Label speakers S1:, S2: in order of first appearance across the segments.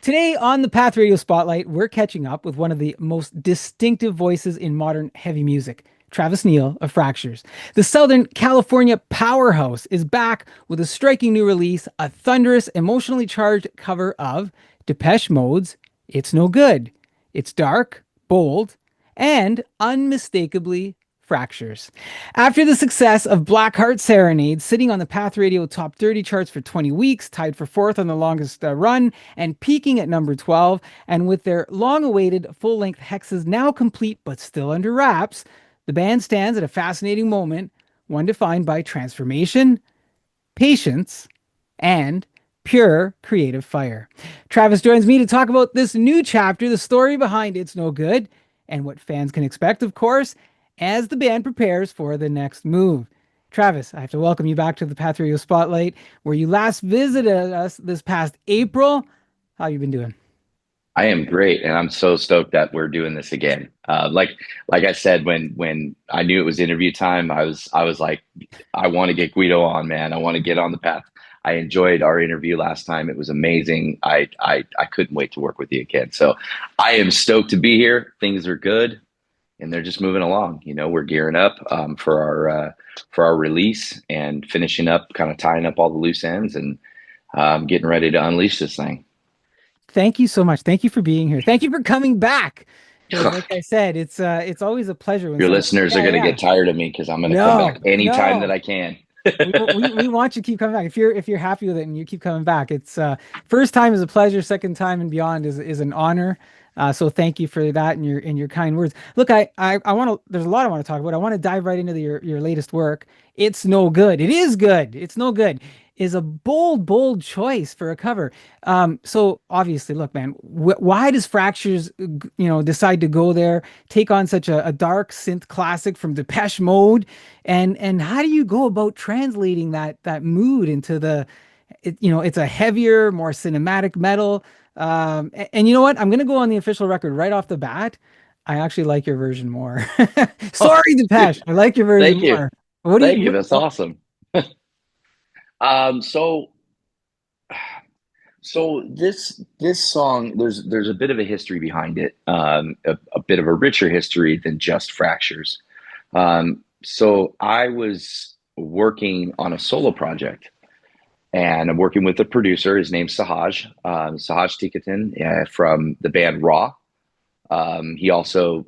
S1: Today on the Path Radio Spotlight, we're catching up with one of the most distinctive voices in modern heavy music, Travis Neal of Fraxures. The Southern California powerhouse is back with a striking new release, a thunderous, emotionally charged cover of Depeche Mode's It's No Good. It's dark, bold, and unmistakably Fractures. After the success of Blackheart Serenade, sitting on the Path Radio Top 30 charts for 20 weeks, tied for fourth on the longest run, and peaking at number 12, and with their long-awaited full-length Hexes now complete but still under wraps, the band stands at a fascinating moment, one defined by transformation, patience, and pure creative fire. Travis joins me to talk about this new chapter, the story behind It's No Good, and what fans can expect, of course, as the band prepares for the next move. Travis, I have to welcome you back to the Path Radio Spotlight, where you last visited us this past April. How you been doing?
S2: I am great, and I'm so stoked that we're doing this again. Like I said, when I knew it was interview time, I was like, I want to get Guido on, man. I want to get on the path. I enjoyed our interview last time; it was amazing. I couldn't wait to work with you again. So I am stoked to be here. Things are good, and they're just moving along. We're gearing up for our release and finishing up, kind of tying up all the loose ends, and getting ready to unleash this thing.
S1: Thank you so much. Thank you for being here. Thank you for coming back. Because, like I said, it's always a pleasure when
S2: Your
S1: someone.
S2: listeners are
S1: Yeah,
S2: going to
S1: yeah.
S2: get tired of me because I'm going to come back
S1: No,
S2: anytime that
S1: no.
S2: I can.
S1: We want you to keep coming back. If you're happy with it and you keep coming back, it's first time is a pleasure, second time and beyond is an honor. So thank you for that and your kind words. Look, I want to. There's a lot I want to talk about. I want to dive right into your latest work. It's no good. It is good. It's no good. Is a bold choice for a cover. So obviously, look, man, why does Fractures, decide to go there, take on such a dark synth classic from Depeche Mode, and how do you go about translating that mood into it's a heavier, more cinematic metal. And you know what? I'm gonna go on the official record right off the bat. I actually like your version more.
S2: Oh,
S1: Sorry, Depeche.
S2: dude,
S1: I like your
S2: thank
S1: version
S2: you,
S1: more. What do
S2: thank
S1: you?
S2: you. That's awesome. So this song, there's a bit of a history behind it, a bit of a richer history than just Fractures. So I was working on a solo project, and I'm working with a producer. His name's Sahaj, Sahaj Tikatin, from the band Raw. He also,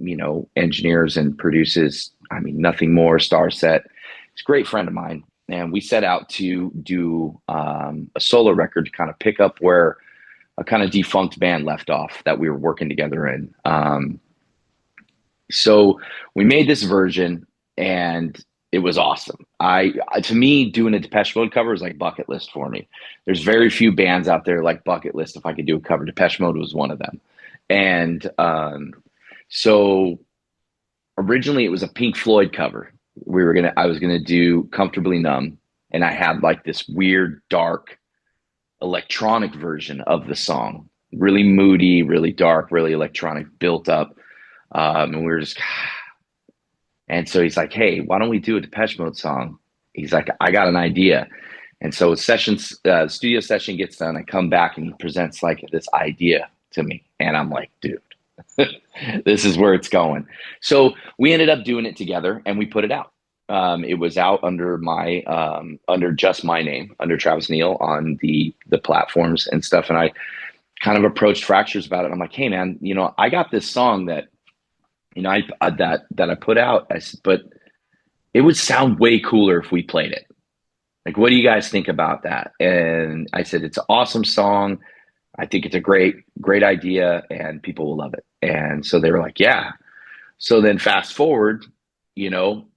S2: engineers and produces, I mean, Nothing More, Star Set. He's a great friend of mine. And we set out to do a solo record to kind of pick up where a kind of defunct band left off that we were working together in. So we made this version, and it was awesome. To me, doing a Depeche Mode cover is like bucket list for me. There's very few bands out there like bucket list. If I could do a cover, Depeche Mode was one of them. And so originally it was a Pink Floyd cover. I was gonna do Comfortably Numb, and I had like this weird dark electronic version of the song, really moody, really dark, really electronic, built up. And we were just, and so he's like, "Hey, why don't we do a Depeche Mode song?" He's like, "I got an idea." And so studio session gets done. I come back and he presents like this idea to me, and I'm like, "Dude, this is where it's going." So we ended up doing it together, and we put it out. It was out under just my name, under Travis Neal, on the platforms and stuff. And I kind of approached Fractures about it. I'm like, "Hey, man, I got this song that that I put out. I said, but it would sound way cooler if we played it. Like, what do you guys think about that?" And I said, "It's an awesome song. I think it's a great idea, and people will love it." And so they were like, "Yeah." So then fast forward, you know,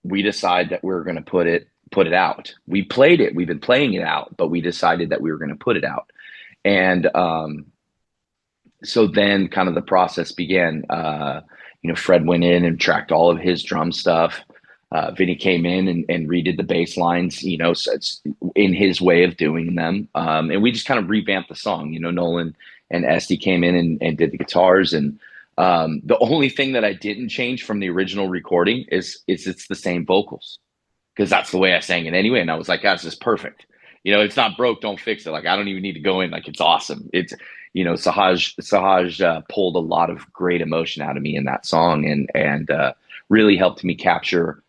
S2: we decide that we're going to put it out. We played it. We've been playing it out, but we decided that we were going to put it out. And so then kind of the process began. Fred went in and tracked all of his drum stuff. Vinny came in and redid the bass lines, so it's in his way of doing them. And we just kind of revamped the song. Nolan and Esty came in and did the guitars. And the only thing that I didn't change from the original recording is it's the same vocals, because that's the way I sang it anyway. And I was like, "That's just perfect." it's not broke, don't fix it. Like, I don't even need to go in. Like, it's awesome. Sahaj pulled a lot of great emotion out of me in that song, and really helped me capture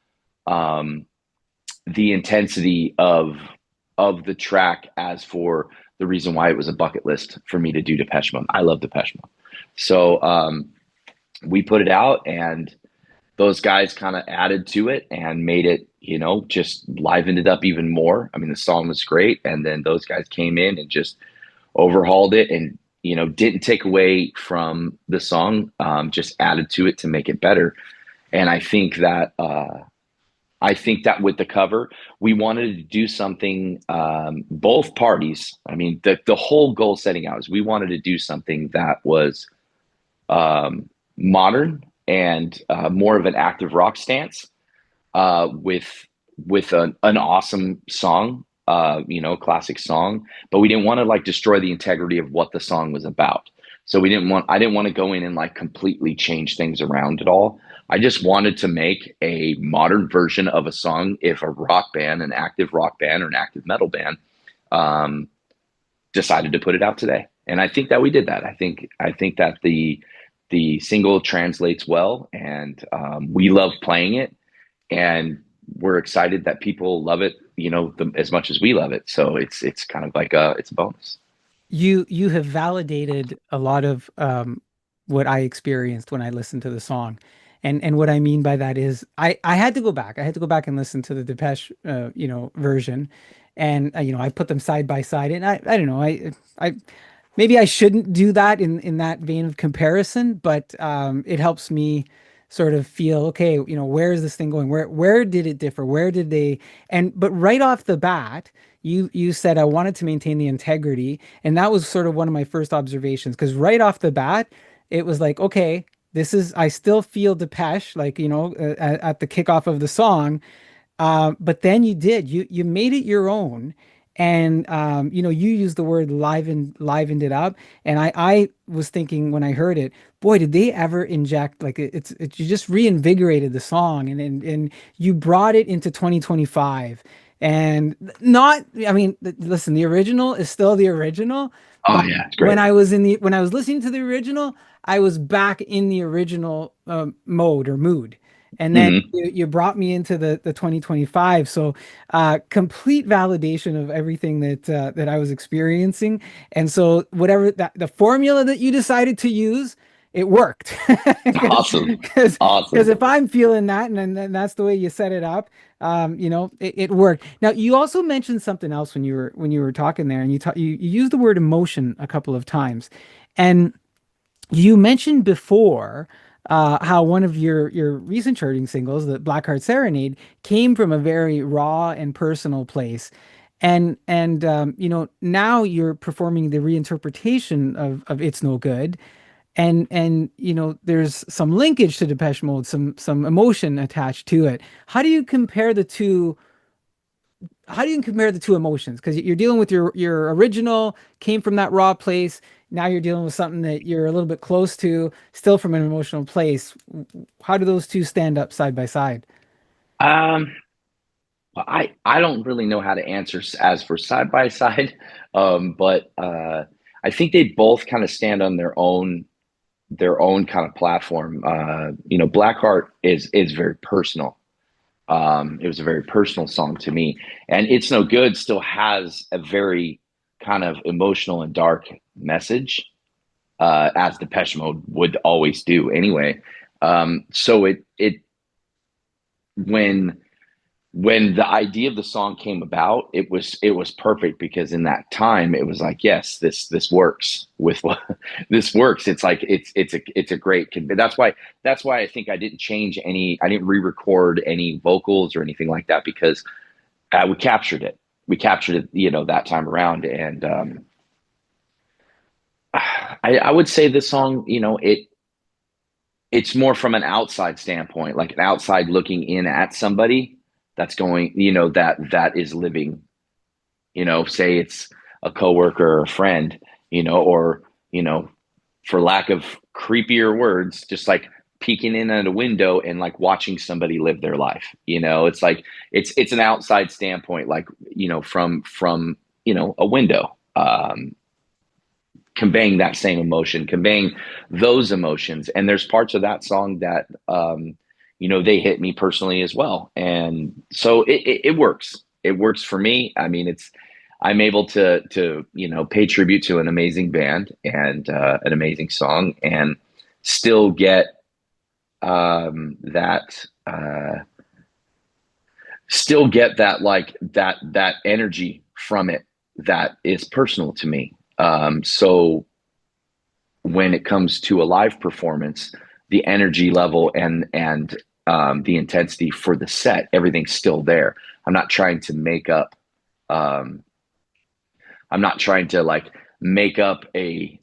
S2: um, the intensity of the track, as for the reason why it was a bucket list for me to do Depeche Mode. I love Depeche Mode. So we put it out, and those guys kind of added to it and made it, just livened it up even more. I mean, the song was great. And then those guys came in and just overhauled it, and, didn't take away from the song, just added to it to make it better. And I think that with the cover, we wanted to do something, both parties. I mean, the whole goal setting out is we wanted to do something that was modern and more of an active rock stance, with an awesome song, classic song. But we didn't want to like destroy the integrity of what the song was about. So I didn't want to go in and like completely change things around at all. I just wanted to make a modern version of a song if a rock band, an active rock band or an active metal band, um, decided to put it out today. And I think that we did that. I think that the single translates well, and we love playing it, and we're excited that people love it, as much as we love it. So it's kind of like it's a bonus.
S1: You have validated a lot of what I experienced when I listened to the song. And what I mean by that is I had to go back. I had to go back and listen to the Depeche version. And I put them side by side. And I don't know, I maybe I shouldn't do that in that vein of comparison, but it helps me sort of feel, okay, where is this thing going? Where did it differ? Where did they but right off the bat, you said I wanted to maintain the integrity, and that was sort of one of my first observations, because right off the bat, it was like, okay, this is I still feel Depeche, like, at the kickoff of the song, but then you made it your own, and you used the word livened it up, and I was thinking when I heard it, boy, did they ever inject, like, you just reinvigorated the song, and you brought it into 2025, and not, I mean, listen, the original is still the original,
S2: Oh
S1: but
S2: yeah, it's great.
S1: when I was listening to the original, I was back in the original mode or mood. And then
S2: Hmm.
S1: you brought me into the 2025. So complete validation of everything that I was experiencing. And so whatever the formula that you decided to use, it worked.
S2: Awesome.
S1: Because
S2: Awesome.
S1: if I'm feeling that, and that's the way you set it up, it worked. Now you also mentioned something else when you were talking there, and you used the word emotion a couple of times. And you mentioned before how one of your recent charting singles, the Blackheart Serenade, came from a very raw and personal place, and now you're performing the reinterpretation of "It's No Good," and there's some linkage to Depeche Mode, some emotion attached to it. How do you compare the two how do you compare the two emotions? Because you're dealing with your original, came from that raw place. Now you're dealing with something that you're a little bit close to, still from an emotional place. How do those two stand up side by side?
S2: Um, well, I don't really know how to answer as for side by side, but I think they both kind of stand on their own kind of platform. Blackheart is very personal. It was a very personal song to me, and "It's No Good" still has a very kind of emotional and dark message, as Depeche Mode would always do anyway. So it when the idea of the song came about, it was perfect, because in that time it was like, yes, this works with what this works. It's like it's a great. That's why I think I didn't re-record any vocals or anything like that, because we captured it. We captured it, that time around, and I would say this song, it's more from an outside standpoint, like an outside looking in at somebody that's going, that is living, say it's a coworker or a friend, or, for lack of creepier words, just like peeking in at a window and like watching somebody live their life. It's like, it's an outside standpoint, like, from a window, conveying that same emotion, conveying those emotions. And there's parts of that song that, they hit me personally as well. And so it works. It works for me. I mean, I'm able to, pay tribute to an amazing band and an amazing song and still get that, like that energy from it that is personal to me. So when it comes to a live performance, the energy level and the intensity for the set, everything's still there. I'm not trying to make up. I'm not trying to like make up a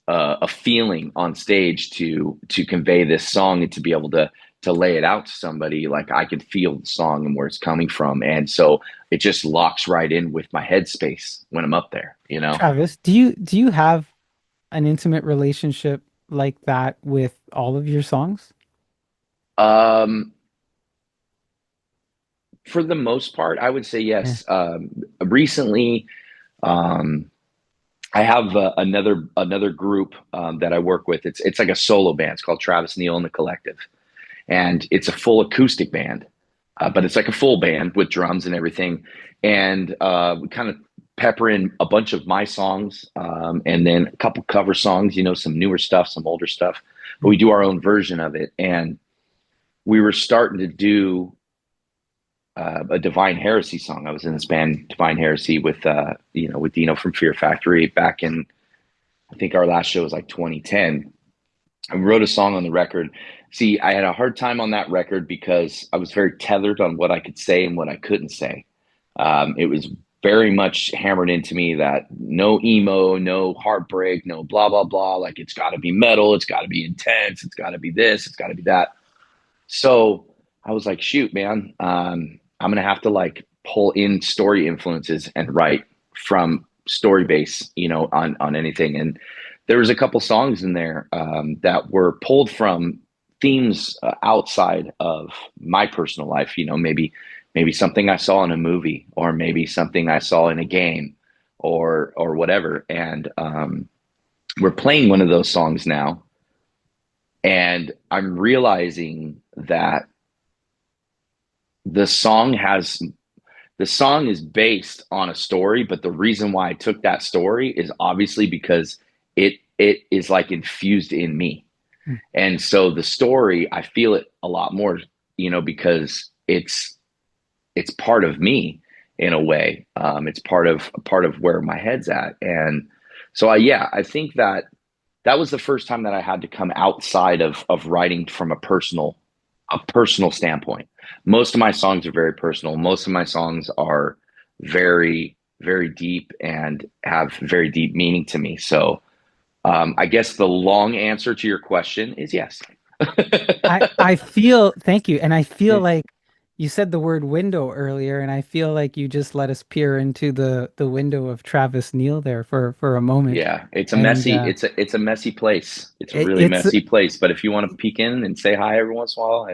S2: feeling on stage to convey this song and to be able to lay it out to somebody. Like I can feel the song and where it's coming from, and so it just locks right in with my headspace when I'm up there.
S1: Travis, do you have an intimate relationship like that with all of your songs?
S2: Um, for the most part, I would say
S1: Yeah.
S2: yes. Recently, um, I have another group that I work with. It's like a solo band. It's called Travis Neal and the Collective, and it's a full acoustic band, but it's like a full band with drums and everything. And we kind of pepper in a bunch of my songs, and then a couple cover songs. Some newer stuff, some older stuff. But we do our own version of it, and we were starting to do a Divine Heresy song. I was in this band, Divine Heresy, with Dino from Fear Factory back in, I think our last show was like 2010. I wrote a song on the record. See, I had a hard time on that record because I was very tethered on what I could say and what I couldn't say. It was very much hammered into me that no emo, no heartbreak, no blah, blah, blah. Like it's got to be metal. It's got to be intense. It's got to be this. It's got to be that. So I was like, shoot, man, I'm going to have to like pull in story influences and write from story base, on anything. And there was a couple songs in there that were pulled from themes outside of my personal life, maybe something I saw in a movie or maybe something I saw in a game or whatever. And we're playing one of those songs now. And I'm realizing that the song is based on a story, but the reason why I took that story is obviously because it is like infused in me.
S1: Hmm.
S2: And so the story, I feel it a lot more, because it's part of me in a way. It's part of where my head's at. And so I think that was the first time that I had to come outside of writing from a personal standpoint. Most of my songs are very personal. Most of my songs are very, very deep and have very deep meaning to me. So I guess the long answer to your question is yes.
S1: I feel, thank you. And I feel like you said the word window earlier, and I feel like you just let us peer into the window of Travis Neal there for a moment.
S2: Yeah, it's a
S1: And
S2: messy, it's a messy place. It's a really
S1: it's
S2: messy place. But if you want to peek in and say hi every once in a while,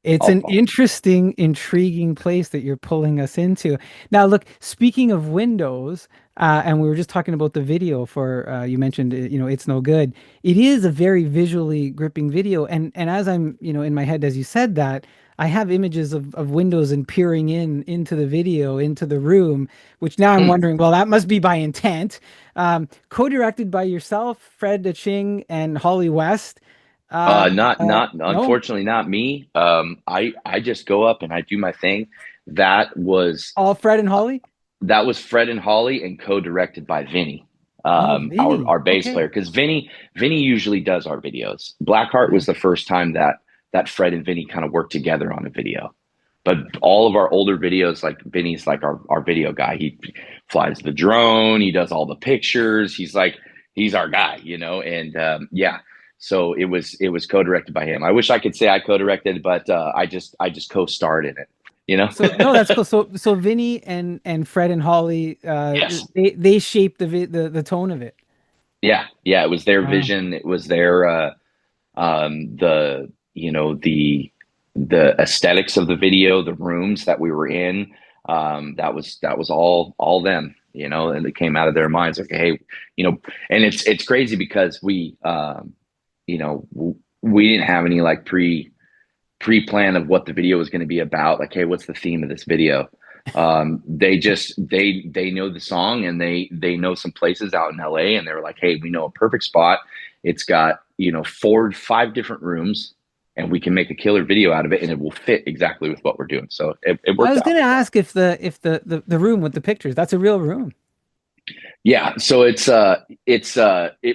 S1: It's
S2: I'll
S1: an
S2: follow.
S1: interesting, intriguing place that you're pulling us into. Now, look, speaking of windows, and we were just talking about the video for you mentioned, it's no good. It is a very visually gripping video, and as I'm, in my head as you said that, I have images of windows and peering into the video, into the room, which now I'm
S2: Hmm.
S1: wondering, well, that must be by intent. Co-directed by yourself, Fred Ching, and Holly West.
S2: Not
S1: No,
S2: unfortunately not me. I just go up and I do my thing. That was
S1: all Fred and Holly.
S2: that was Fred and Holly and co-directed by Vinny,
S1: Oh,
S2: our
S1: Vinny.
S2: our bass
S1: Okay.
S2: player. Because Vinny usually does our videos. Blackheart
S1: Yeah.
S2: was the first time that Fred and Vinny kind of worked together on a video. But all of our older videos, like Vinny's like our video guy. He flies the drone. He does all the pictures. He's our guy, And yeah, so it was co-directed by him. I wish I could say I co-directed, but I just co-starred in it.
S1: So no, that's cool. So Vinny and Fred and Holly,
S2: Yes.
S1: they shaped the tone of it.
S2: Yeah. It was their
S1: Wow.
S2: vision. It was their the aesthetics of the video, the rooms that we were in. That was all them. and it came out of their minds like, hey, and it's crazy because you know, we didn't have any like pre-plan of what the video was going to be about. Like, hey, what's the theme of this video? They know the song, and they know some places out in LA, and they were like, hey, we know a perfect spot. It's got, 5 different rooms, and we can make a killer video out of it, and it will fit exactly with what we're doing. So it
S1: I
S2: worked
S1: was
S2: out.
S1: gonna ask if the room with the pictures, that's a real room.
S2: Yeah, so it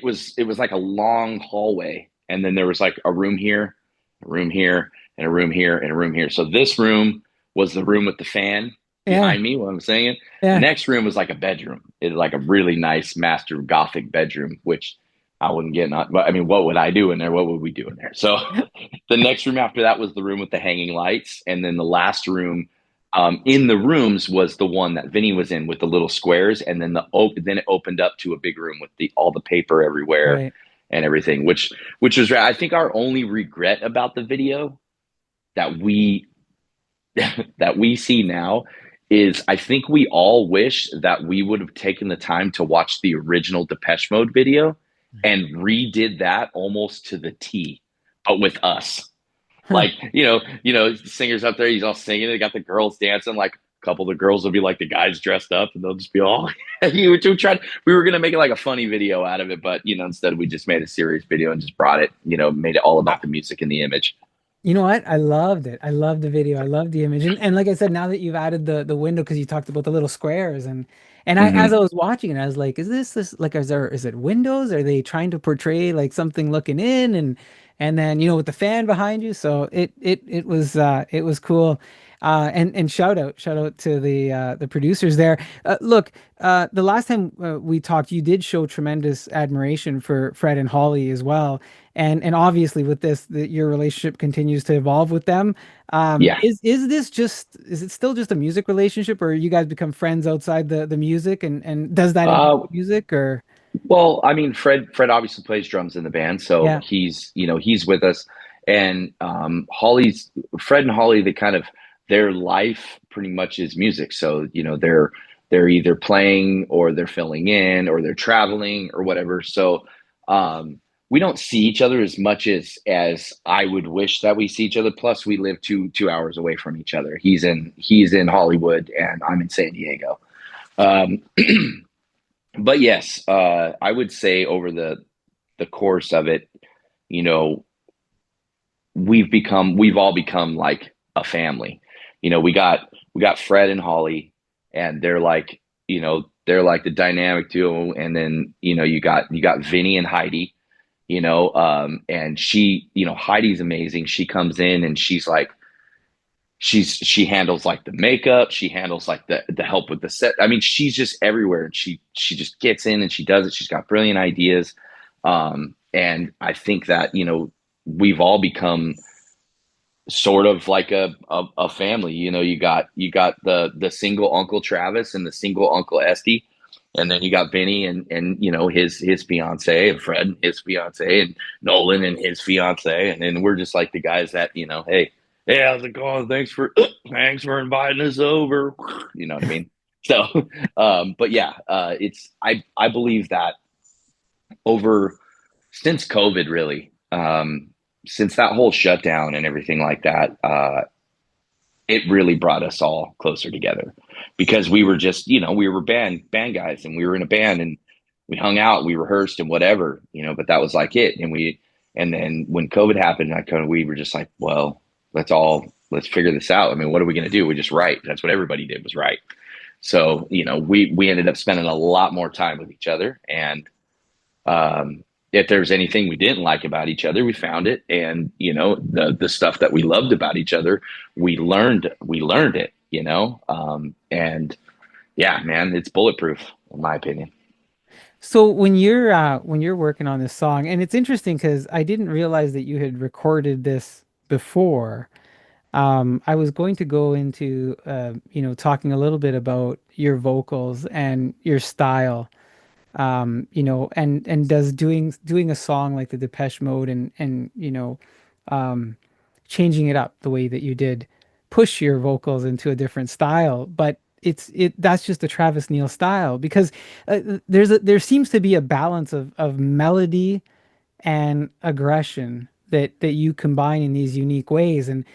S2: was like a long hallway, and then there was like a room here, a room here, and a room here, and a room here. So this room was the room with the fan
S1: Yeah,
S2: behind me while I'm saying it. The
S1: yeah.
S2: next room was like a bedroom. It was like a really nice master Gothic bedroom, which I wouldn't get not, but I mean, what would I do in there? What would we do in there? So the next room after that was the room with the hanging lights, and then the last room in the rooms was the one that Vinny was in with the little squares, and then then it opened up to a big room with the all the paper everywhere
S1: Right.
S2: and everything, which was I think our only regret about the video that we that we see now is I think we all wish that we would have taken the time to watch the original Depeche Mode video and redid that almost to the T, but with us.
S1: Huh.
S2: Like, singers up there, he's all singing. They got the girls dancing. Like a couple of the girls will be like the guys dressed up, and they'll just be all. We were gonna make it like a funny video out of it, but instead we just made a serious video and just brought it. Made it all about the music and the image.
S1: You know what? I loved it. I loved the video. I loved the image. And like I said, now that you've added the window, because you talked about the little squares, and I, as I
S2: Hmm.
S1: was watching it, I was like, is this like, is it windows? Are they trying to portray like something looking in, and then with the fan behind you? So it was cool. And shout out to the producers there. Look, the last time we talked, you did show tremendous admiration for Fred and Holly as well. And obviously with this, your relationship continues to evolve with them.
S2: Yeah.
S1: Is it still just a music relationship, or you guys become friends outside the music, and does that
S2: Uh,
S1: include music or
S2: well, I mean, Fred obviously plays drums in the band, so
S1: yeah.
S2: he's with us, and Holly's Fred and Holly, they kind of their life pretty much is music. So they're either playing or they're filling in or they're traveling or whatever. So um, we don't see each other as much as I would wish that we see each other. Plus, we live two hours away from each other. He's in Hollywood and I'm in San Diego. Um, but yes, I would say over the course of it, you know, we've all become like a family. We got Fred and Holly, and they're like the dynamic duo, and then you got Vinny and Heidi, and Heidi's amazing. She comes in and she's like she handles like the makeup, she handles like the help with the set. I mean, she's just everywhere, and she just gets in and she does it. She's got brilliant ideas. And I think that we've all become sort of like a family. You got the single Uncle Travis and the single Uncle Esty, and then you got Vinny and his fiance, and Fred and his fiance, and Nolan and his fiance, and then we're just like the guys that hey, how's it going? Thanks for inviting us over. You know what I mean? So, but yeah, it's I believe that over since COVID, really, since that whole shutdown and everything like that, it really brought us all closer together because we were just, we were band guys, and we were in a band, and we hung out, we rehearsed and whatever, but that was like it. And then when COVID happened, we were just like, well, let's figure this out. I mean, what are we going to do? We just write. That's what everybody did, was write. So, we ended up spending a lot more time with each other, and if there was anything we didn't like about each other, we found it, and the stuff that we loved about each other, we learned it. And yeah, man, it's bulletproof in my opinion.
S1: So when you're working on this song, and it's interesting because I didn't realize that you had recorded this before. I was going to go into talking a little bit about your vocals and your style. And does doing a song like the Depeche Mode and um changing it up the way that you did push your vocals into a different style. But that's just the Travis Neal style because there seems to be a balance of melody and aggression that you combine in these unique ways. And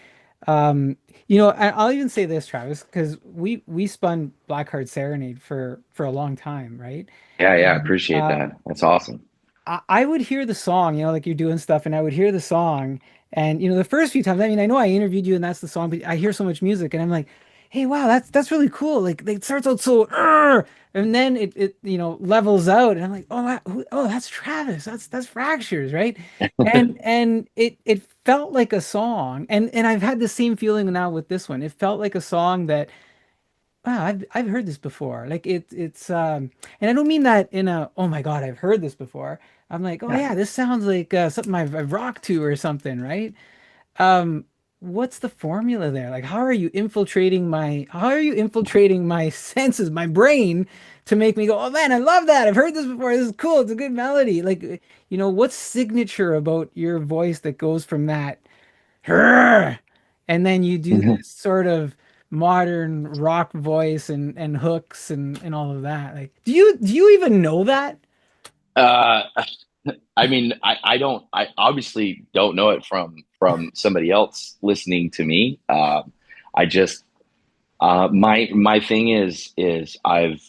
S1: um, I'll even say this, Travis, because we spun Blackheart Serenade for a long time, right?
S2: Yeah, yeah, I
S1: And
S2: appreciate that. That's awesome.
S1: I would hear the song, like you're doing stuff, and I would hear the song, and the first few times, I mean, I know I interviewed you, and that's the song, but I hear so much music, and I'm like, hey, wow, that's really cool. Like, it starts out so, and then it levels out, and I'm like, oh, oh, that's Travis, that's Fractures, right? And it felt like a song, and I've had the same feeling now with this one. It felt like a song that wow, I've heard this before. Like it's and I don't mean that in a oh my God, I've heard this before. I'm like, oh
S2: Yeah.
S1: yeah, this sounds like something I've rocked to or something, right? Um, what's the formula there? Like, how are you infiltrating my senses, my brain to make me go, oh man, I love that. I've heard this before. This is cool. It's a good melody. Like, what's signature about your voice that goes from that "Grr," and then you do this sort of modern rock voice and hooks and all of that. Like, do you even know that?
S2: uh, I mean, I obviously don't know it from somebody else listening to me. I just my thing is I've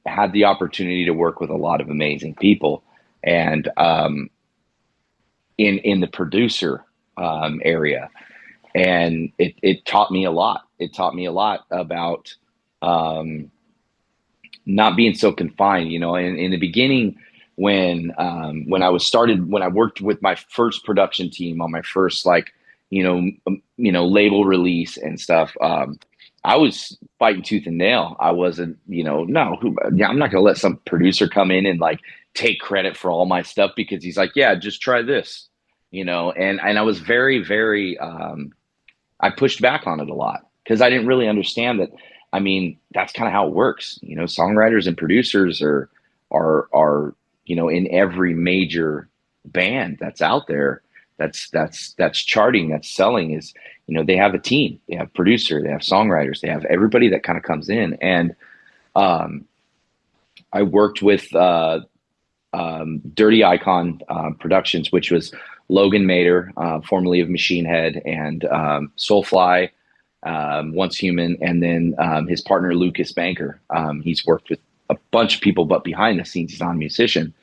S2: had the opportunity to work with a lot of amazing people, and in the producer area, and it taught me a lot. It taught me a lot about um, not being so confined. In the beginning, when when I worked with my first production team on my first label release and stuff. I was fighting tooth and nail. I wasn't, no, yeah, I'm not going to let some producer come in and like take credit for all my stuff because he's like, yeah, just try this, and I was very, very, I pushed back on it a lot because I didn't really understand that. I mean, that's kind of how it works. Songwriters and producers are in every major band that's out there that's charting, that's selling is, they have a team, they have producer, they have songwriters, they have everybody that kind of comes in. And um, I worked with Dirty Icon Productions, which was Logan Mader, formerly of Machine Head, and Soulfly, Once Human, and then his partner Lucas Banker. He's worked with a bunch of people, but behind the scenes, he's not a musician.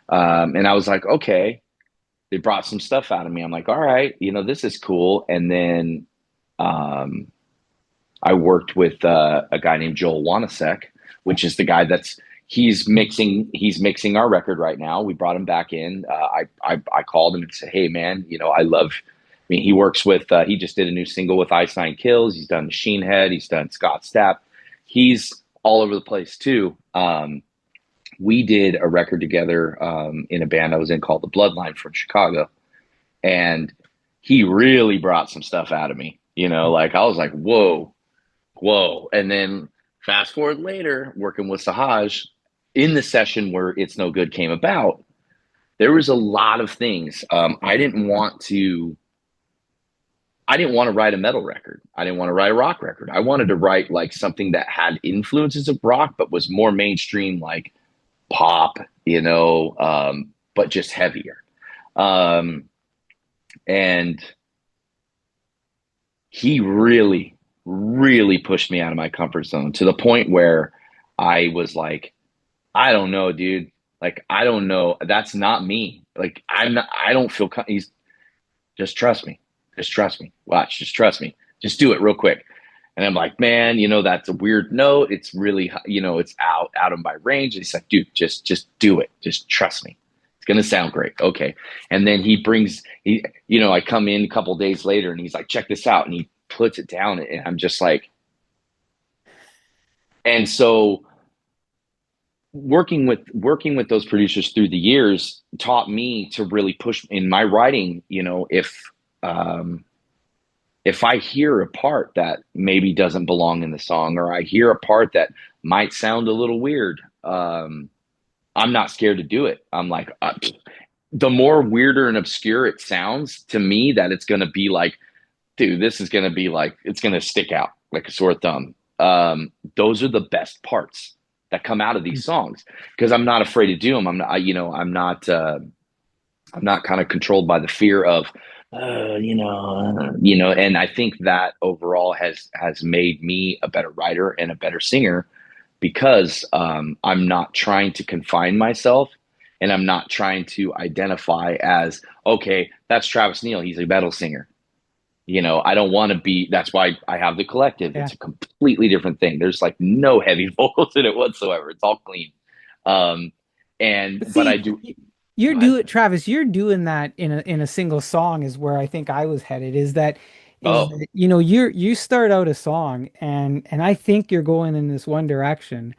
S2: And I was like, okay, they brought some stuff out of me. I'm like, all right, this is cool. And then um, I worked with a guy named Joel Wanasek, which is the guy he's mixing our record right now. We brought him back in. I called him and said, hey man, I mean, he works with he just did a new single with Ice Nine Kills. He's done Machine Head. He's done Scott Stapp. He's all over the place too. We did a record together in a band I was in called the Bloodline from Chicago, and he really brought some stuff out of me. Like I was like, whoa, whoa. And then fast forward later, working with Sahaj in the session where It's No Good came about, there was a lot of things. I didn't want to write a metal record. I didn't want to write a rock record. I wanted to write like something that had influences of rock, but was more mainstream, like pop, but just heavier. Um, and he really, really pushed me out of my comfort zone to the point where I was like, I don't know, dude. Like, I don't know. That's not me. Like, I don't feel, he's just trust me. Just trust me. Watch, just trust me. Just do it real quick. And I'm like, man, that's a weird note. It's really, it's out of my range. And he's like, dude, just do it. Just trust me. It's going to sound great. Okay. And then I come in a couple days later and he's like, check this out. And he puts it down and I'm just like, and so working with those producers through the years taught me to really push in my writing. Um, if I hear a part that maybe doesn't belong in the song, or I hear a part that might sound a little weird, I'm not scared to do it. I'm like, the more weirder and obscure it sounds to me, that it's going to be like, dude, this is going to be like, it's going to stick out like a sore thumb. those are the best parts that come out of these songs because I'm not afraid to do them. I'm not, I'm not kind of controlled by the fear of, and I think that overall has made me a better writer and a better singer because I'm not trying to confine myself and I'm not trying to identify as okay, that's Travis Neal. He's a metal singer. I don't want to be. That's why I have the collective.
S1: Yeah.
S2: It's a completely different thing. There's like no heavy vocals in it whatsoever. It's all clean. Um,
S1: But
S2: but I
S1: see,
S2: do.
S1: you're
S2: Go ahead.
S1: doing Travis, you're doing that in a single song is where I think I was headed is
S2: Oh,
S1: that you start out a song and I think you're going in this one direction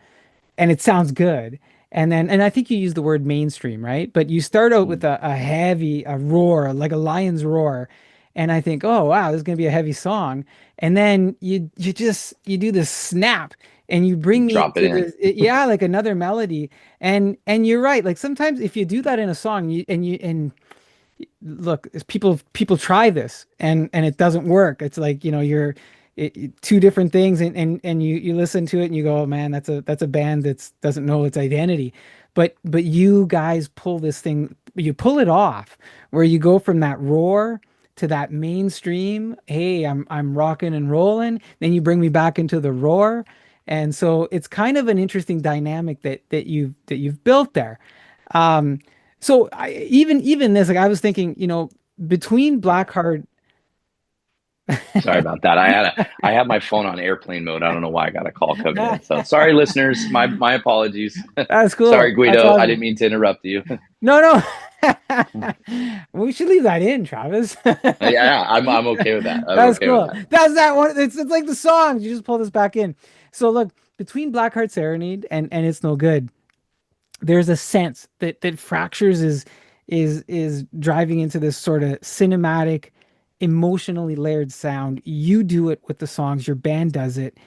S1: and it sounds good. And I think you use the word mainstream, right? But you start out with a heavy, a roar, like a lion's roar. And I think, oh wow, this is gonna be a heavy song. And then you do this snap and you bring me
S2: drop it
S1: into
S2: in.
S1: yeah, like another melody. And you're right. Like sometimes if you do that in a song, and look, people try this and it doesn't work. It's like, two different things and you listen to it and you go, oh man, that's a band that's doesn't know its identity. But you guys pull this thing, you pull it off where you go from that roar to that mainstream. Hey, I'm rocking and rolling. Then you bring me back into the roar. And so it's kind of an interesting dynamic that you've built there. Um, so even this, like I was thinking, between Blackheart,
S2: Sorry about that. I had my phone on airplane mode. I don't know why I got a call coming in. So sorry, listeners. My apologies.
S1: that's
S2: Sorry,
S1: cool. That's
S2: Guido. I didn't
S1: awesome.
S2: mean to interrupt you.
S1: No, no. We should leave that in, Travis.
S2: Yeah, I'm okay with that. I'm
S1: That's
S2: okay with
S1: cool.
S2: that.
S1: That's that one. It's like the songs. You just pull this back in. So look, between Blackheart Serenade and It's No Good, there's a sense that Fractures is driving into this sort of cinematic, emotionally layered sound. You do it with the songs, your band does it.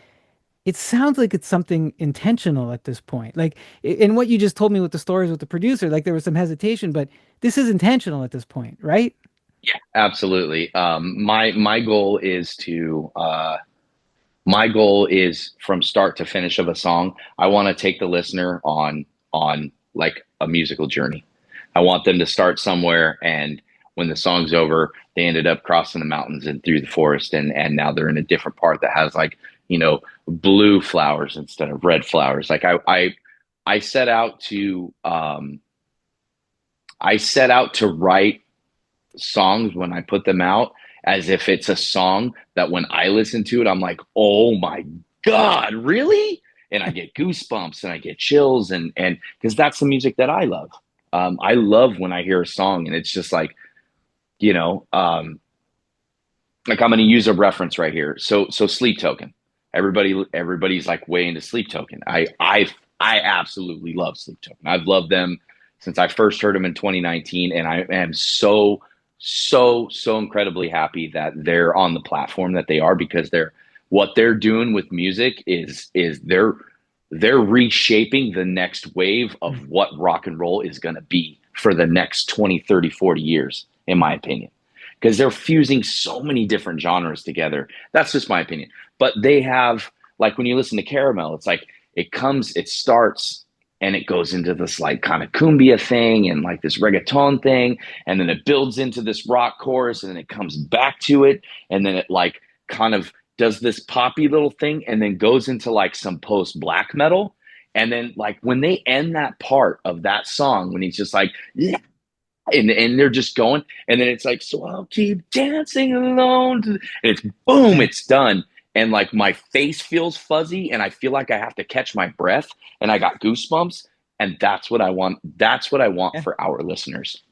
S1: It sounds like it's something intentional at this point. Like in what you just told me with the stories with the producer, like there was some hesitation, but this is intentional at this point, right?
S2: Yeah, absolutely. My goal is from start to finish of a song. I want to take the listener on like a musical journey. I want them to start somewhere, and when the song's over, they ended up crossing the mountains and through the forest, and now they're in a different part that has like blue flowers instead of red flowers. Like I set out to write songs when I put them out as if it's a song that when I listen to it, I'm like, oh my God, really? And I get goosebumps and I get chills and because that's the music that I love. I love when I hear a song and it's just you know, um, like I'm going to use a reference right here. So Sleep Token. Everybody's like way into Sleep Token. I absolutely love Sleep Token. I've loved them since I first heard them in 2019, and I am so incredibly happy that they're on the platform that they are because what they're doing with music is they're reshaping the next wave of what rock and roll is going to be for the next 20, 30, 40 years, in my opinion because they're fusing so many different genres together. That's just my opinion. But they have, like, when you listen to Caramel, it's like it starts and it goes into this like kind of cumbia thing and like this reggaeton thing. And then it builds into this rock chorus and then it comes back to it. And then it like kind of does this poppy little thing and then goes into like some post black metal. And then like when they end that part of that song, when he's just like, yeah, and they're just going, and then it's like, so I'll keep dancing alone, and it's boom,
S1: Yeah.
S2: it's done, and like my face feels fuzzy, and I feel like I have to catch my breath, and I got goosebumps, and that's what I want. That's what I want
S1: Yeah.
S2: for our listeners.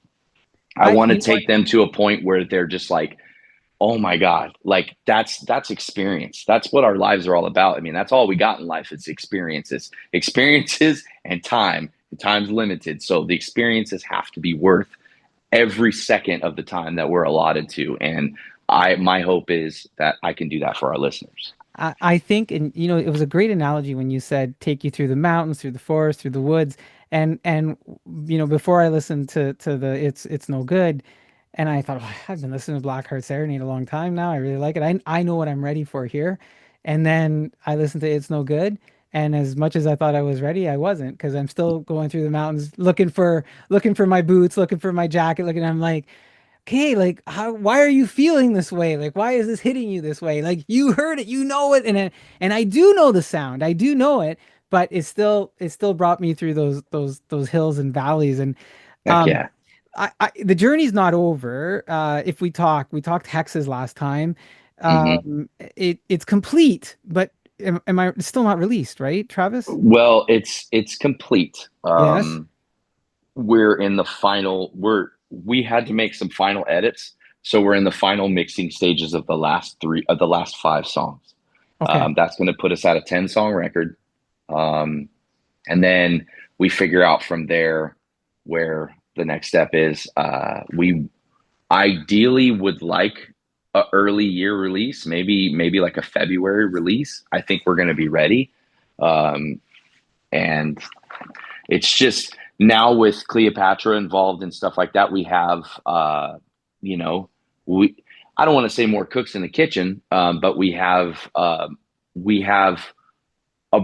S2: I want to
S1: You know what?
S2: take them to a point where they're just like, oh my god, like that's experience. That's what our lives are all about. I mean, that's all we got in life is experiences, and time. The time's limited, so the experiences have to be worth every second of the time that we're allotted to. And my hope is that I can do that for our listeners.
S1: I think, and it was a great analogy when you said take you through the mountains, through the forest, through the woods, and before I listened to the it's no good, and I thought, "Oh, I've been listening to Blackheart Serenade a long time now. I really like it. I know what I'm ready for here, And then I listened to It's No Good. And as much as I thought I was ready, I wasn't, because I'm still going through the mountains looking for my boots, looking for my jacket, I'm like, okay, like why are you feeling this way? Like why is this hitting you this way? Like you heard it, you know it, and I do know the sound. I do know it, but it still brought me through those hills and valleys. And
S2: Heck
S1: um
S2: yeah.
S1: the journey's not over. If we talked Hexes last time.
S2: Hmm.
S1: It's complete, but am I it's still not released, right, Travis?
S2: Well, it's complete.
S1: Yes.
S2: We're in the final. We had to make some final edits, so we're in the final mixing stages of the last five songs.
S1: Okay.
S2: That's going to put us at a 10 song record, um, and then we figure out from there where the next step is. We ideally would like a early year release, maybe like a February release. I think we're going to be ready, um, and it's just now with Cleopatra involved and stuff like that, we have, you know, we, I don't want to say more cooks in the kitchen, but we have a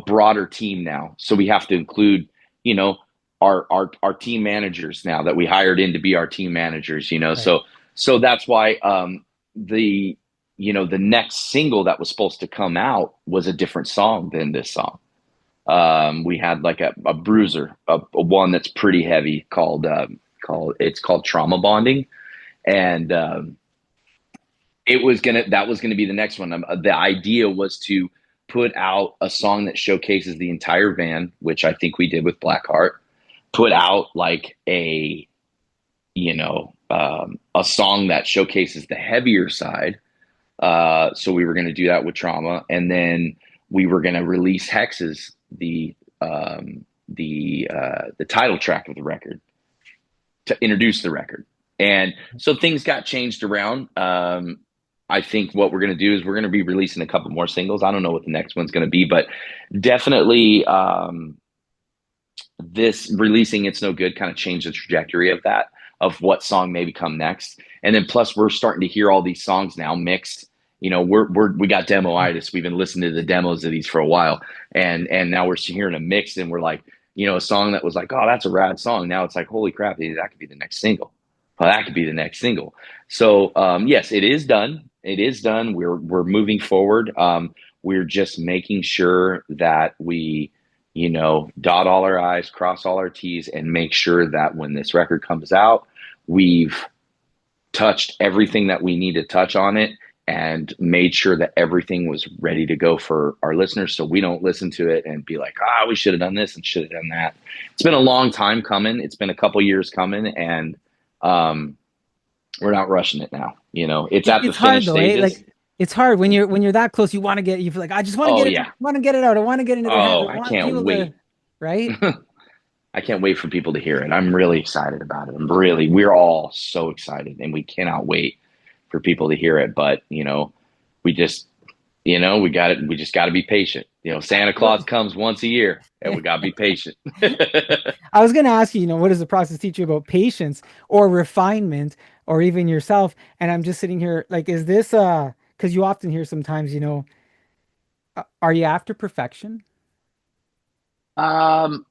S2: broader team now. So we have to include, you know, our team managers now that we hired in to be our team managers,
S1: Right.
S2: so that's why, the, the next single that was supposed to come out was a different song than this song. We had like a bruiser, a one that's pretty heavy called trauma bonding, and that was gonna be the next one. The idea was to put out a song that showcases the entire band, which I think we did with Blackheart. Put out like a song that showcases the heavier side. So we were going to do that with Trauma, and then we were going to release Hexes, the title track of the record, to introduce the record. And so things got changed around. I think what we're going to do is we're going to be releasing a couple more singles. I don't know what the next one's going to be, but definitely, this releasing It's No Good kind of changed the trajectory of that, of what song may come next. And then plus we're starting to hear all these songs now mixed. We got demo-itis. We've been listening to the demos of these for a while, and now we're hearing them mixed, and we're like, a song that was like, oh, that's a rad song. Now it's like, holy crap, that could be the next single. Well, that could be the next single. So yes, it is done. It is done. We're moving forward. We're just making sure that we, dot all our I's, cross all our T's, and make sure that when this record comes out, we've touched everything that we need to touch on it and made sure that everything was ready to go for our listeners, so we don't listen to it and be like, we should have done this and should have done that. It's been a long time coming. It's been a couple years coming, and we're not rushing it now. It's at the
S1: It's hard
S2: finished
S1: though, eh?
S2: stages.
S1: Like it's hard when you're that close. You feel like I just want to
S2: Oh
S1: get it,
S2: yeah.
S1: want to get it out. I want to get into their heads.
S2: Oh,
S1: I
S2: I
S1: want
S2: can't
S1: people to,
S2: wait.
S1: right?
S2: I can't wait for people to hear it. I'm really excited about it. We're all so excited, and we cannot wait for people to hear it. But, we just, we just got to be patient. Santa Claus comes once a year, and we got to be patient.
S1: I was going to ask you, what does the process teach you about patience or refinement or even yourself? And I'm just sitting here like, is this because you often hear sometimes, are you after perfection?
S2: um,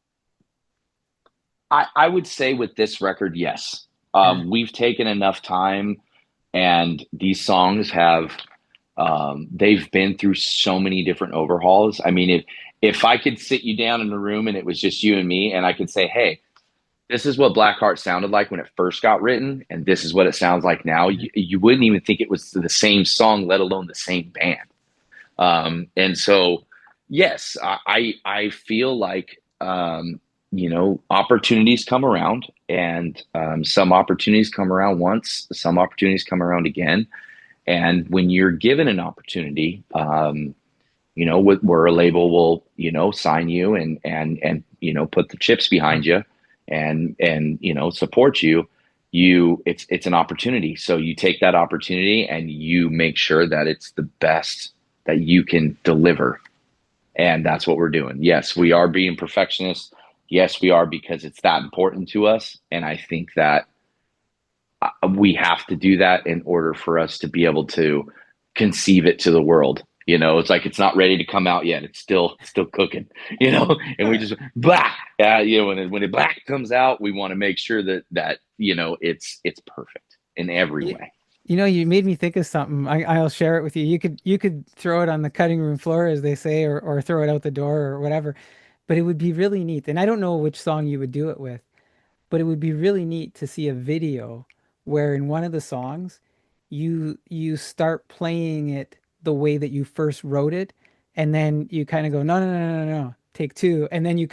S2: I would say with this record, yes.
S1: Yeah.
S2: We've taken enough time, and these songs have, they've been through so many different overhauls. I mean, if I could sit you down in a room and it was just you and me, and I could say, hey, this is what Blackheart sounded like when it first got written, and this is what it sounds like now, you wouldn't even think it was the same song, let alone the same band. And so, yes, I feel like, opportunities come around, and some opportunities come around once, some opportunities come around again. And when you're given an opportunity, where a label will, sign you and put the chips behind you and support you, it's an opportunity. So you take that opportunity and you make sure that it's the best that you can deliver. And that's what we're doing. Yes, we are being perfectionists. Yes, we are, because it's that important to us. And I think that we have to do that in order for us to be able to conceive it to the world. It's like it's not ready to come out yet. It's still cooking, and we just blah. When it black comes out, we want to make sure that it's perfect in every
S1: You,
S2: way.
S1: you made me think of something. I'll share it with you. You could throw it on the cutting room floor, as they say, or throw it out the door or whatever. But it would be really neat. And I don't know which song you would do it with, but it would be really neat to see a video where in one of the songs you start playing it the way that you first wrote it, and then you kind of go, no, no, no, no, no, no, take two, and then you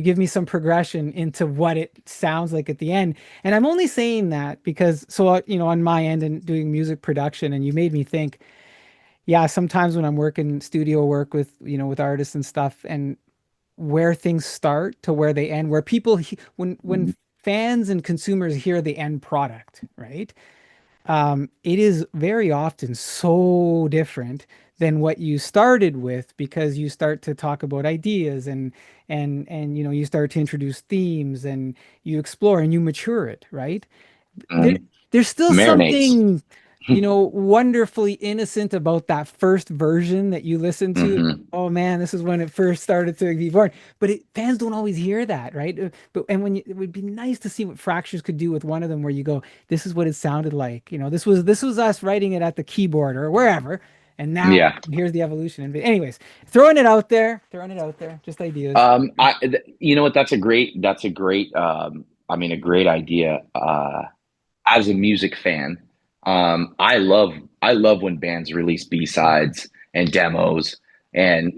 S1: give me some progression into what it sounds like at the end. And I'm only saying that because on my end and doing music production, and you made me think, yeah, sometimes when I'm working studio work with artists and stuff, and where things start to where they end, where when fans and consumers hear the end product, right? It is very often so different than what you started with, because you start to talk about ideas and you start to introduce themes, and you explore and you mature it, right? there,
S2: Mhm.
S1: there's still
S2: Marinates.
S1: something, wonderfully innocent about that first version that you listen to.
S2: Hmm.
S1: Oh man, this is when it first started to be born. But fans don't always hear that, right? It would be nice to see what Fractures could do with one of them, where you go, this is what it sounded like. This was us writing it at the keyboard or wherever, and now
S2: Yeah.
S1: here's the evolution. And anyways, throwing it out there, just ideas.
S2: You know what? That's a great, a great idea. As a music fan, I love when bands release B-sides and demos, and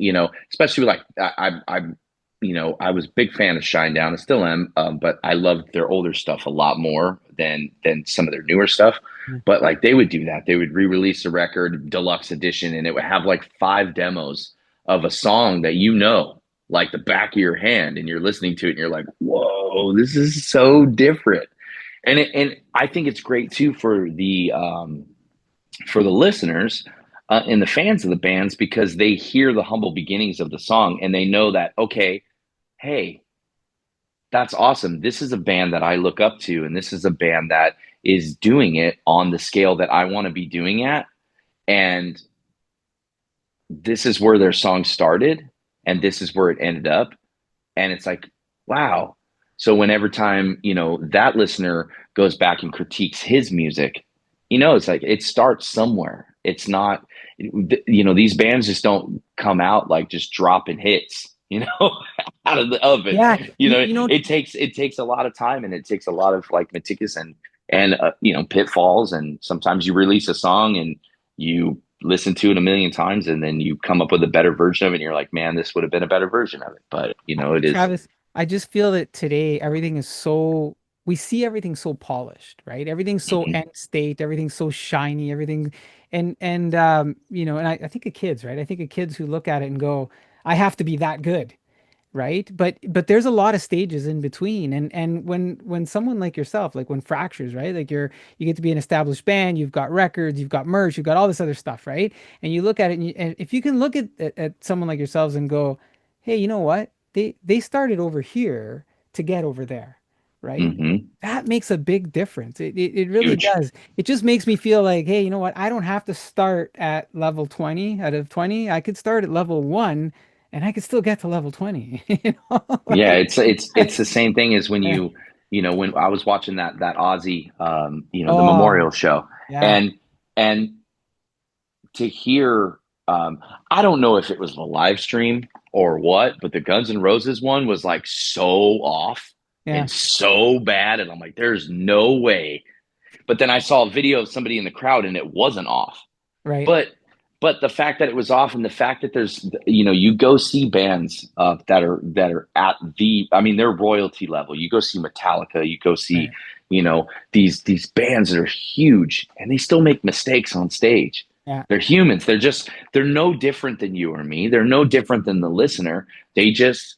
S2: especially like I was a big fan of Shinedown, and still am, but I loved their older stuff a lot more than some of their newer stuff.
S1: Yeah.
S2: But like they would do that, they would re-release a record, deluxe edition, and it would have like five demos of a song that like the back of your hand, and you're listening to it, and you're like, whoa, this is so different. And I think it's great too for the listeners, and the fans of the bands, because they hear the humble beginnings of the song, and they know that, okay, hey, that's awesome. This is a band that I look up to, and this is a band that is doing it on the scale that I want to be doing at, and this is where their song started, and this is where it ended up. And it's like, wow. So whenever time, that listener goes back and critiques his music, it's like it starts somewhere. It's not, these bands just don't come out like just dropping hits, out of the oven.
S1: Yeah,
S2: It takes a lot of time, and it takes a lot of like meticulous and pitfalls. And sometimes you release a song and you listen to it a million times, and then you come up with a better version of it, and you're like, man, this would have been a better version of it. But it is.
S1: Travis, I just feel that today we see everything so polished, right? Everything's so
S2: Mhm.
S1: end state, everything's so shiny, everything, and I think of kids, right? I think of kids who look at it and go, I have to be that good, right? But there's a lot of stages in between, and when someone like yourself, like when Fractures, right? Like you get to be an established band, you've got records, you've got merch, you've got all this other stuff, right? And you look at it, and if you can look at someone like yourselves and go, hey, you know what? They started over here to get over there, right?
S2: Hmm.
S1: That makes a big difference. It really
S2: Huge.
S1: does. It just makes me feel like, hey, you know what? I don't have to start at level 20 out of 20. I could start at level 1 and I could still get to level 20.
S2: Yeah,
S1: Like,
S2: it's the same thing as when I was watching that Aussie, the
S1: oh,
S2: memorial show,
S1: yeah,
S2: and to hear, I don't know if it was the live stream or what, but the Guns N' Roses one was like so off
S1: yeah,
S2: and so bad, and I'm like, there's no way. But then I saw a video of somebody in the crowd, and it wasn't off.
S1: right.
S2: But the fact that it was off, and the fact that there's, you go see bands that are at they're royalty level. You go see Metallica, you go see,
S1: Right.
S2: these bands that are huge, and they still make mistakes on stage.
S1: Yeah.
S2: They're humans. They're no different than you or me. They're no different than the listener. They just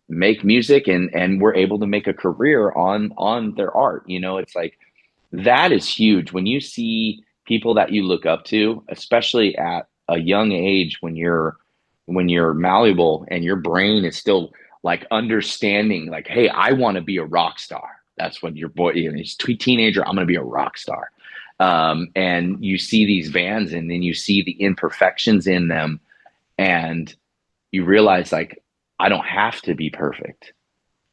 S2: make music, and we're able to make a career on their art. It's like, that is huge when you see people that you look up to, especially at a young age, when you're malleable and your brain is still like understanding, like, hey, I want to be a rock star. That's when your boy, he's a teenager, I'm going to be a rock star. And you see these bands and then you see the imperfections in them, and you realize like, I don't have to be perfect.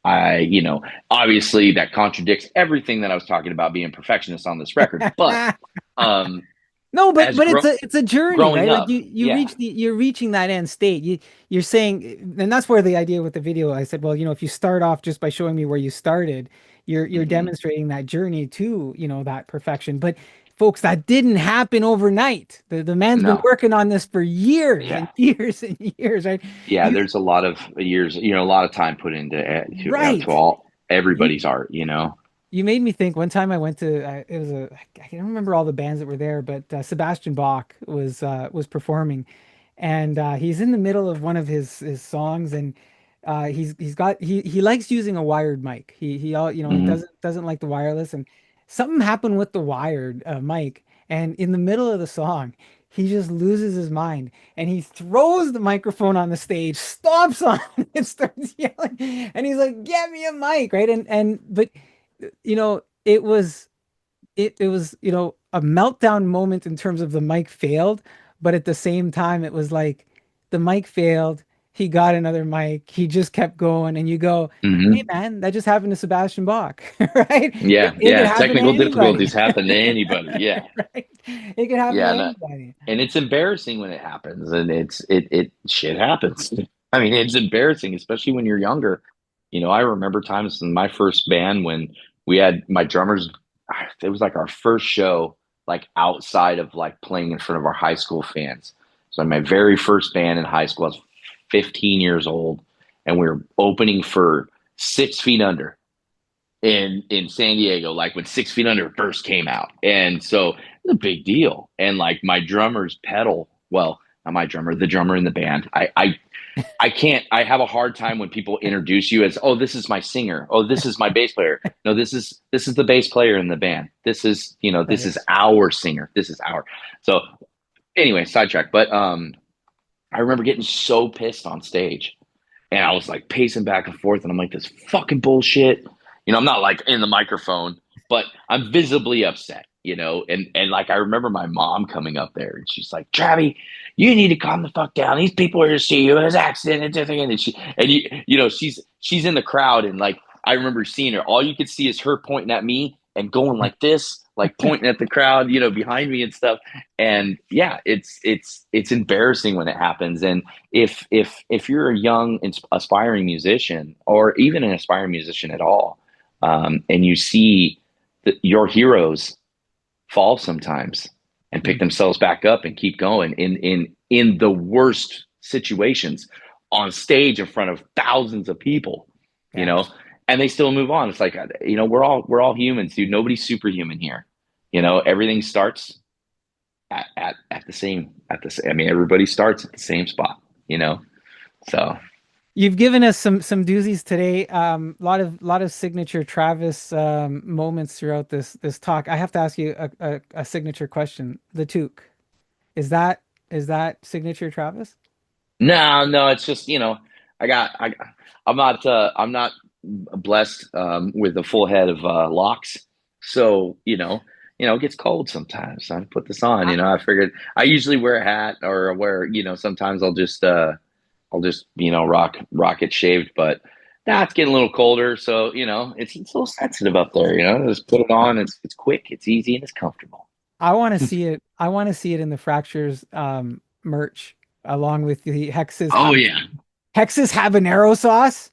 S2: Obviously that contradicts everything that I was talking about being perfectionist on this record, but um,
S1: No, but
S2: as
S1: it's a journey,
S2: growing
S1: right? Like
S2: up, yeah.
S1: you're reaching that end state. You're saying, and that's where the idea with the video, I said, well, if you start off just by showing me where you started, you're
S2: Hmm.
S1: demonstrating that journey to, that perfection. But folks, that didn't happen overnight. The man's been
S2: No,
S1: working on this for years and
S2: yeah,
S1: years and years, right?
S2: yeah.
S1: You
S2: There's a lot of years, a lot of time put into to
S1: right.
S2: all
S1: You
S2: everybody's art.
S1: You made me think. One time I went to it was I can't remember all the bands that were there, but Sebastian Bach was performing, and he's in the middle of one of his songs, and he likes using a wired mic. He
S2: Hmm.
S1: doesn't like the wireless, and something happened with the wired mic, and in the middle of the song. He just loses his mind and he throws the microphone on the stage, stomps on it, and starts yelling. And he's like, "Get me a mic!" Right? But it was a meltdown moment in terms of the mic failed, but at the same time it was like the mic failed, he got another mic, he just kept going, and you go, hey
S2: Hmm.
S1: man, that just happened to Sebastian Bach. Right?
S2: Yeah,
S1: It could
S2: yeah.
S1: happen to
S2: Technical
S1: anybody.
S2: difficulties happen to anybody. Yeah,
S1: Right? It could happen to
S2: yeah. No,
S1: anybody.
S2: and it's embarrassing when it happens, and it shit happens. I mean, it's embarrassing, especially when you're younger. I remember times in my first band when we had my drummers. It was like our first show, like outside of like playing in front of our high school fans. So my very first band in high school, I was 15 years old, and we were opening for 6 Feet Under in San Diego, like when 6 Feet Under first came out. And so it's a big deal. And like my drummer's pedal, well, not my drummer, the drummer in the band. I can't, I have a hard time when people introduce you as, oh, this is my singer. Oh, this is my bass player. No, this is the bass player in the band. This is
S1: Right.
S2: our singer. This is our. So anyway, sidetrack. But I remember getting so pissed on stage, and I was like pacing back and forth, and I'm like, this fucking bullshit. I'm not like in the microphone, but I'm visibly upset, and like I remember my mom coming up there, and she's like, Travi, you need to calm the fuck down. These people are to see you as accident and she's in the crowd, and like I remember seeing her. All you could see is her pointing at me and going like this, like pointing at the crowd, behind me and stuff. And yeah, it's embarrassing when it happens. And if you're a young aspiring musician, or even an aspiring musician at all, and you see your heroes fall sometimes and pick
S1: Mhm.
S2: themselves back up and keep going in the worst situations, on stage in front of thousands of people, you
S1: Yeah.
S2: know, and they still move on. It's like, we're all humans, dude. Nobody's superhuman here. Everything starts at the same at the same. I mean, everybody starts at the same spot. So
S1: You've given us some doozies today. Lot of signature Travis moments throughout this talk. I have to ask you a signature question. The toque. Is that is that signature Travis?
S2: no, no, it's just I got I I'm not blessed with a full head of locks, so it gets cold sometimes. So I put this on.
S1: I,
S2: I figured I usually wear a hat, or wear sometimes I'll just rock it shaved, but now it's getting a little colder, so it's a little sensitive up there. Just put it on. It's quick, it's easy, and it's comfortable.
S1: I want to see it. I want to see it in the Fractures merch along with the
S2: Oh yeah.
S1: Hexes habanero sauce.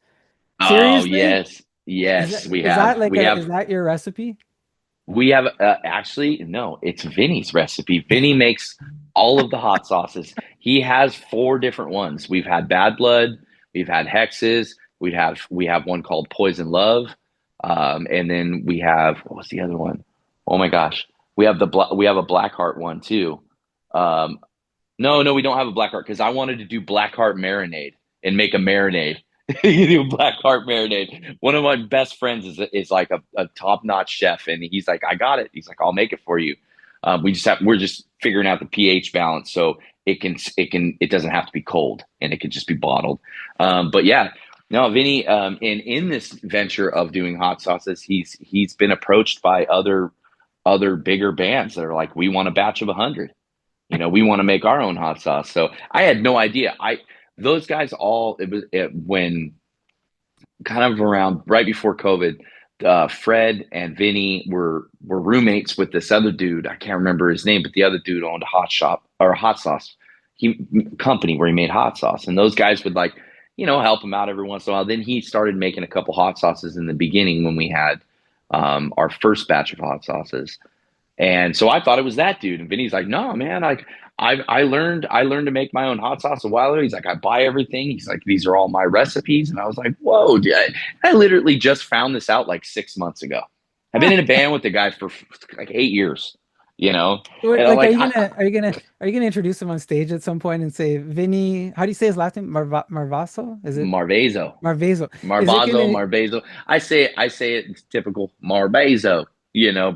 S2: Oh
S1: Seriously?
S2: yes, yes. We
S1: Is
S2: have
S1: that like
S2: we
S1: a
S2: have
S1: is that your recipe?
S2: we have actually, no. It's Vinny's recipe. Vinny makes all of the hot sauces. He has four different ones. We've had Bad Blood. We've had Hexes. We have one called Poison Love, and then we have, what was the other one? Oh my gosh, we have a Blackheart one too. Um, no, no, we don't have a black heart, because I wanted to do black heart marinade and make a marinade. You do black heart marinade. One of my best friends is like a top notch chef, and he's like, I got it. He's like, I'll make it for you. We're just figuring out the pH balance, so it doesn't have to be cold, and it can just be bottled. But yeah, no, Vinny, in this venture of doing hot sauces, he's been approached by other other bigger bands that are like, we want a batch of 100. We want to make our own hot sauce. So I had no idea. Those guys all, when kind of around right before COVID, Fred and Vinny were roommates with this other dude. I can't remember his name, but the other dude owned a hot shop or a hot sauce company where he made hot sauce. And those guys would like, help him out every once in a while. Then he started making a couple hot sauces in the beginning when we had our first batch of hot sauces. And so I thought it was that dude. And Vinny's like, no, man, I learned to make my own hot sauce a while ago. He's like, I buy everything. He's like, these are all my recipes. And I was like, whoa, dude, I literally just found this out like 6 months ago. I've been in a band with the guy for like 8 years, and I'm
S1: Like,
S2: like,
S1: are you gonna introduce him on stage at some point and say, Vinny, how do you say his last name? Marvaso? Is it
S2: Marvezo,
S1: Marvezo? Is it
S2: Marvazo,
S1: gonna
S2: Marvezo. I say it it's typical Marvezo,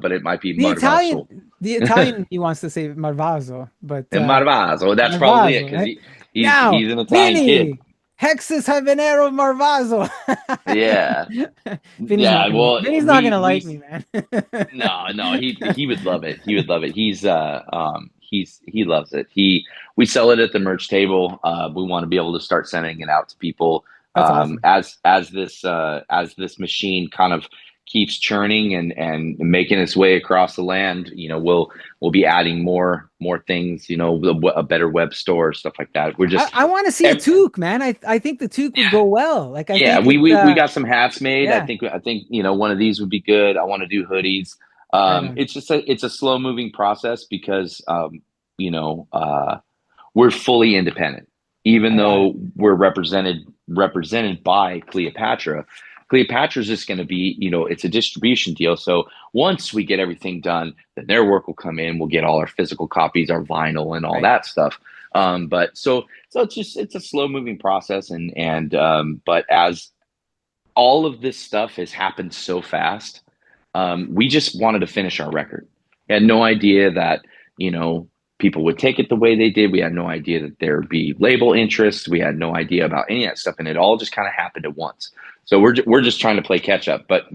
S2: but it might be
S1: the
S2: Marvaso.
S1: Italian he wants to say Marvaso, but
S2: And Marvazo, that's probably it
S1: Marvazo,
S2: because
S1: right?
S2: he's
S1: Now,
S2: he's an Italian kid.
S1: Vinny, Hexes Habanero Marvazo.
S2: Yeah. Yeah, well,
S1: Vinny's not
S2: we
S1: gonna
S2: we
S1: like me, man.
S2: no, he would love it. He would love it. He loves it. We sell it at the merch table. We want to be able to start sending it out to people
S1: That's awesome.
S2: as this machine kind of keeps churning and making its way across the land. We'll be adding more things. A better web store, stuff like that. We're just
S1: I want to see a toque, man. I think the toque would go well. Like I
S2: yeah,
S1: think
S2: we,
S1: it
S2: we we got some hats made. I
S1: yeah,
S2: think one of these would be good. I want to do hoodies.
S1: right on.
S2: It's a slow moving process because you know uh, we're fully independent, even
S1: I got it.
S2: though we're represented by Cleopatra. Cleopatra's just going to be, it's a distribution deal. So once we get everything done, then their work will come in. We'll get all our physical copies, our vinyl, and all
S1: Right.
S2: that stuff. But so it's a slow moving process, but as all of this stuff has happened so fast, we just wanted to finish our record. We had no idea that people would take it the way they did. We had no idea that there would be label interest. We had no idea about any of that stuff, and it all just kind of happened at once. So we're just trying to play catch up, but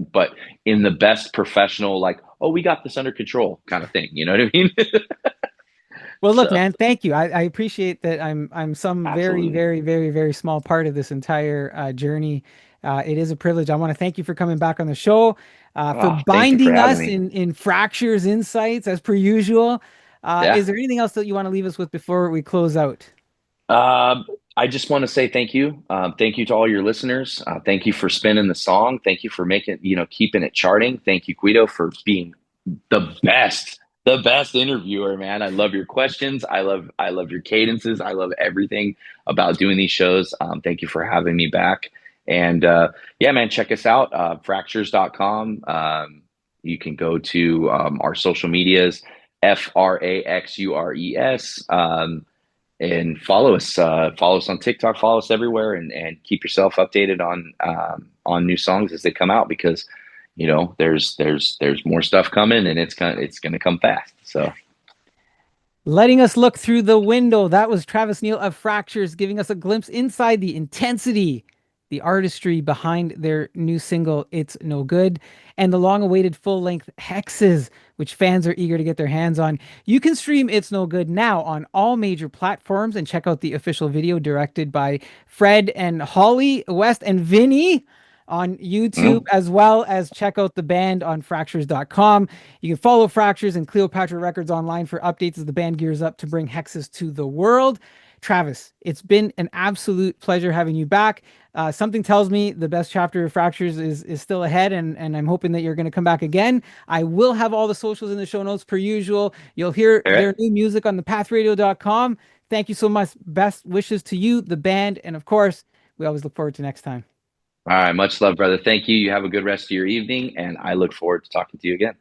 S2: in the best professional, like, oh, we got this under control kind of thing. You know what I mean?
S1: Well, look,
S2: So
S1: man, thank you. I appreciate that I'm some very,
S2: absolutely.
S1: very, very, very small part of this entire journey. It is a privilege. I want to thank you for coming back on the show, for
S2: Oh, thank you for
S1: binding
S2: having
S1: us
S2: me.
S1: in fractures insights as per usual.
S2: Yeah.
S1: Is there anything else that you want to leave us with before we close out?
S2: I just want to say thank you. Thank you to all your listeners. Thank you for spinning the song. Thank you for making, keeping it charting. Thank you, Guido, for being the best interviewer, man. I love your questions. I love your cadences. I love everything about doing these shows. Thank you for having me back. And yeah, man, check us out, fractures.com. You can go to our social medias, Fraxures. And follow us on TikTok, follow us everywhere, and keep yourself updated on new songs as they come out, because there's more stuff coming, and it's gonna come fast. So
S1: Letting us look through the window. That was Travis Neal of Fractures giving us a glimpse inside the intensity, the artistry behind their new single, It's No Good, and the long awaited full length Hexes, which fans are eager to get their hands on. You can stream It's No Good now on all major platforms and check out the official video directed by Fred and Holly West and Vinny on YouTube,
S2: mm,
S1: as well as check out the band on fractures.com. You can follow Fractures and Cleopatra Records online for updates as the band gears up to bring Hexes to the world. Travis, it's been an absolute pleasure having you back. Something tells me the best chapter of Fractures is still ahead, and I'm hoping that you're going to come back again. I will have all the socials in the show notes per usual. You'll hear
S2: all right.
S1: their new music on thepathradio.com. Thank you so much. Best wishes to you, the band, and of course, we always look forward to next time.
S2: All right, much love, brother. Thank you. You have a good rest of your evening, and I look forward to talking to you again.